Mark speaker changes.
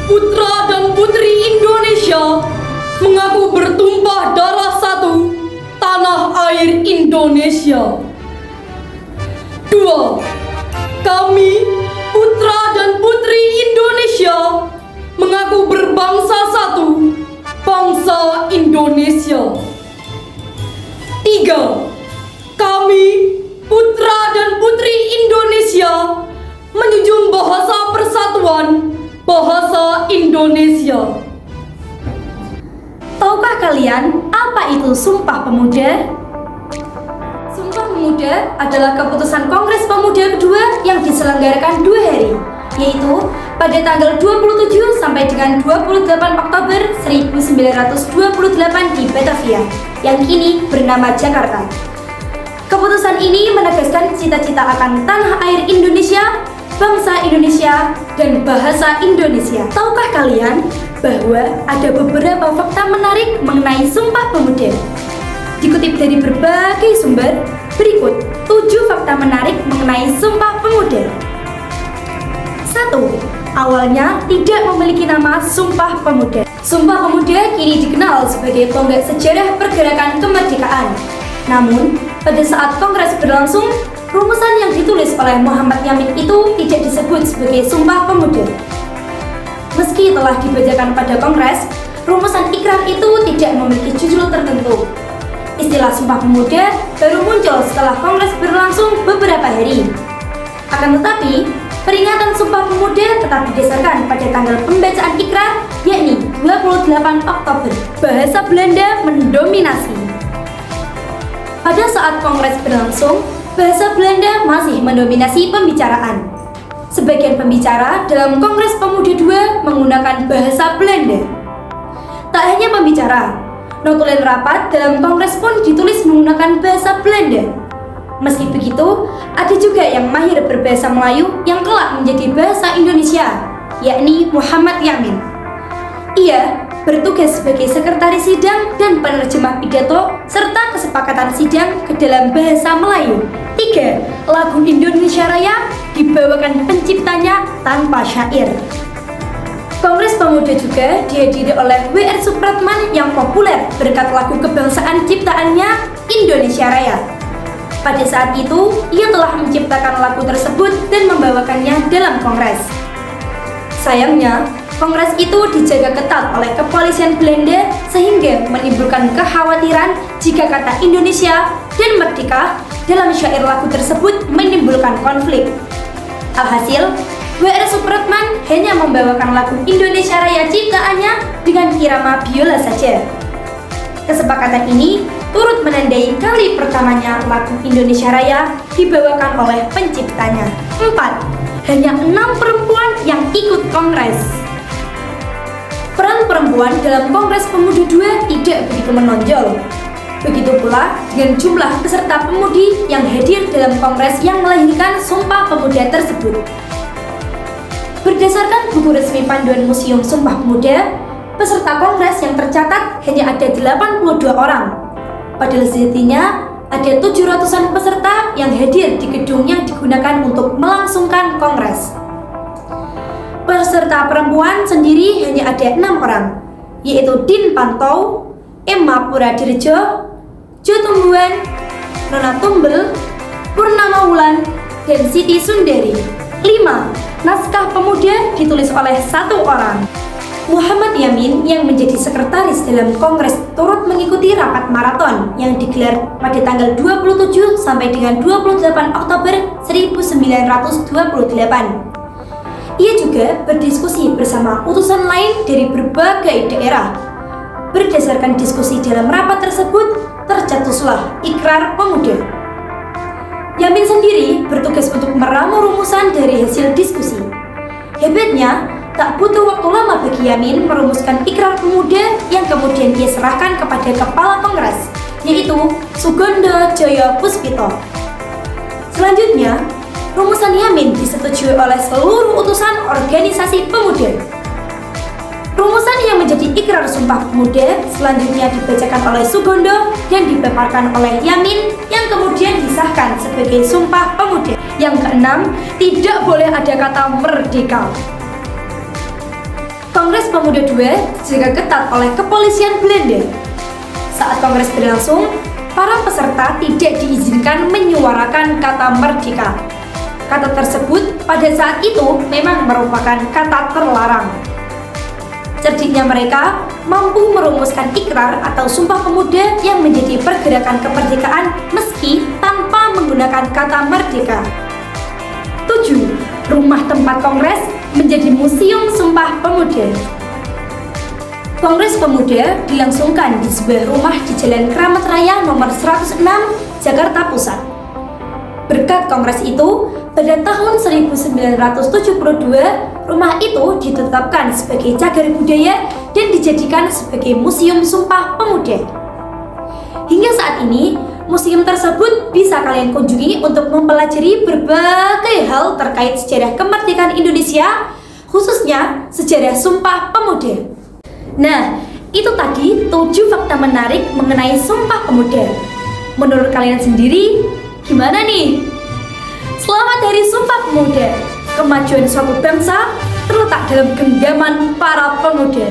Speaker 1: putra dan putri Indonesia mengaku bertumpah darah satu tanah air Indonesia. 2. Kami, putra dan putri Indonesia, mengaku berbangsa satu, bangsa Indonesia. 3. Kami, putra dan putri Indonesia, menjunjung bahasa persatuan, bahasa Indonesia.
Speaker 2: Tahukah kalian apa itu Sumpah Pemuda? Sumpah Pemuda adalah keputusan Kongres Pemuda kedua yang diselenggarakan 2 hari, yaitu pada tanggal 27 sampai dengan 28 Oktober 1928 di Batavia, yang kini bernama Jakarta. Keputusan ini menegaskan cita-cita akan tanah air Indonesia, bangsa Indonesia, dan bahasa Indonesia. Tahukah kalian bahwa ada beberapa fakta menarik mengenai Sumpah Pemuda? Dikutip dari berbagai sumber, berikut 7 fakta menarik mengenai Sumpah Pemuda. 1. Awalnya tidak memiliki nama Sumpah Pemuda. Sumpah Pemuda kini dikenal sebagai tonggak sejarah pergerakan kemerdekaan. Namun, pada saat Kongres berlangsung, rumusan yang ditulis oleh Muhammad Yamin itu tidak disebut sebagai Sumpah Pemuda. Meski telah dibacakan pada Kongres, rumusan ikrar itu tidak memiliki judul tertentu. Istilah Sumpah Pemuda baru muncul setelah Kongres berlangsung beberapa hari. Akan tetapi, peringatan Sumpah Pemuda tetap didasarkan pada tanggal pembacaan ikrar, yakni 28 Oktober. Bahasa Belanda mendominasi. Pada saat Kongres berlangsung, bahasa Belanda masih mendominasi pembicaraan. Sebagian pembicara dalam Kongres Pemuda II menggunakan bahasa Belanda. Tak hanya pembicara, notulen rapat dalam Kongres pun ditulis menggunakan bahasa Belanda. Meski begitu, ada juga yang mahir berbahasa Melayu yang kelak menjadi bahasa Indonesia, yakni Muhammad Yamin. Ia bertugas sebagai sekretaris sidang dan penerjemah pidato serta kesepakatan sidang ke dalam bahasa Melayu. 3. Lagu Indonesia Raya dibawakan penciptanya tanpa syair. Kongres Pemuda juga dihadiri oleh W.R. Supratman yang populer berkat lagu kebangsaan ciptaannya Indonesia Raya. Pada saat itu, ia telah menciptakan lagu tersebut dan membawakannya dalam Kongres. Sayangnya, Kongres itu dijaga ketat oleh kepolisian Belanda sehingga menimbulkan kekhawatiran jika kata Indonesia dan merdeka dalam syair lagu tersebut menimbulkan konflik. Alhasil, W.R. Supratman hanya membawakan lagu Indonesia Raya ciptaannya dengan irama biola saja. Kesepakatan ini turut menandai kali pertamanya lagu Indonesia Raya dibawakan oleh penciptanya. 4. Hanya 6 perempuan yang ikut Kongres. Peran perempuan dalam Kongres Pemuda II tidak begitu menonjol. Begitu pula dengan jumlah peserta pemudi yang hadir dalam Kongres yang melahirkan Sumpah Pemuda tersebut. Berdasarkan buku resmi panduan Museum Sumpah Pemuda, peserta Kongres yang tercatat hanya ada 82 orang. Padahal sejatinya ada 700-an peserta yang hadir di gedung yang digunakan untuk melangsungkan Kongres. Peserta perempuan sendiri hanya ada 6 orang, yaitu Din Pantau, Emma Puradirjo, Jo Tumbuhan, Nona Tumbel, Purnama Wulan, dan Siti Sundari. 5. Naskah Pemuda ditulis oleh 1 orang. Muhammad Yamin yang menjadi sekretaris dalam Kongres turut mengikuti rapat maraton yang digelar pada tanggal 27 sampai dengan 28 Oktober 1928. Ia juga berdiskusi bersama utusan lain dari berbagai daerah. Berdasarkan diskusi dalam rapat tersebut, tercetuslah Ikrar Pemuda. Yamin sendiri bertugas untuk meramu rumusan dari hasil diskusi. Hebatnya, tak butuh waktu lama bagi Yamin merumuskan Ikrar Pemuda yang kemudian ia serahkan kepada Kepala Kongres, yaitu Sugondo Joyo Puspito. Selanjutnya, rumusan Yamin disetujui oleh seluruh utusan organisasi pemuda. Rumusan yang menjadi Ikrar Sumpah Pemuda selanjutnya dibacakan oleh Sugondo dan dipaparkan oleh Yamin yang kemudian disahkan sebagai Sumpah Pemuda. Yang keenam, tidak boleh ada kata merdeka. Kongres Pemuda II dijaga ketat oleh kepolisian Belanda. Saat kongres berlangsung, para peserta tidak diizinkan menyuarakan kata merdeka. Kata tersebut pada saat itu memang merupakan kata terlarang. Cerdiknya mereka mampu merumuskan ikrar atau sumpah pemuda yang menjadi pergerakan kemerdekaan meski tanpa menggunakan kata merdeka. 7. Rumah tempat kongres menjadi Museum Sumpah Pemuda. Kongres Pemuda dilangsungkan di sebuah rumah di Jalan Kramat Raya nomor 106, Jakarta Pusat. Berkat kongres itu, pada tahun 1972, rumah itu ditetapkan sebagai cagar budaya dan dijadikan sebagai Museum Sumpah Pemuda. Hingga saat ini, museum tersebut bisa kalian kunjungi untuk mempelajari berbagai hal terkait sejarah kemerdekaan Indonesia, khususnya sejarah Sumpah Pemuda. Nah, itu tadi 7 fakta menarik mengenai Sumpah Pemuda. Menurut kalian sendiri, gimana nih? Selamat Hari Sumpah Pemuda. Kemajuan suatu bangsa terletak dalam genggaman para pemuda.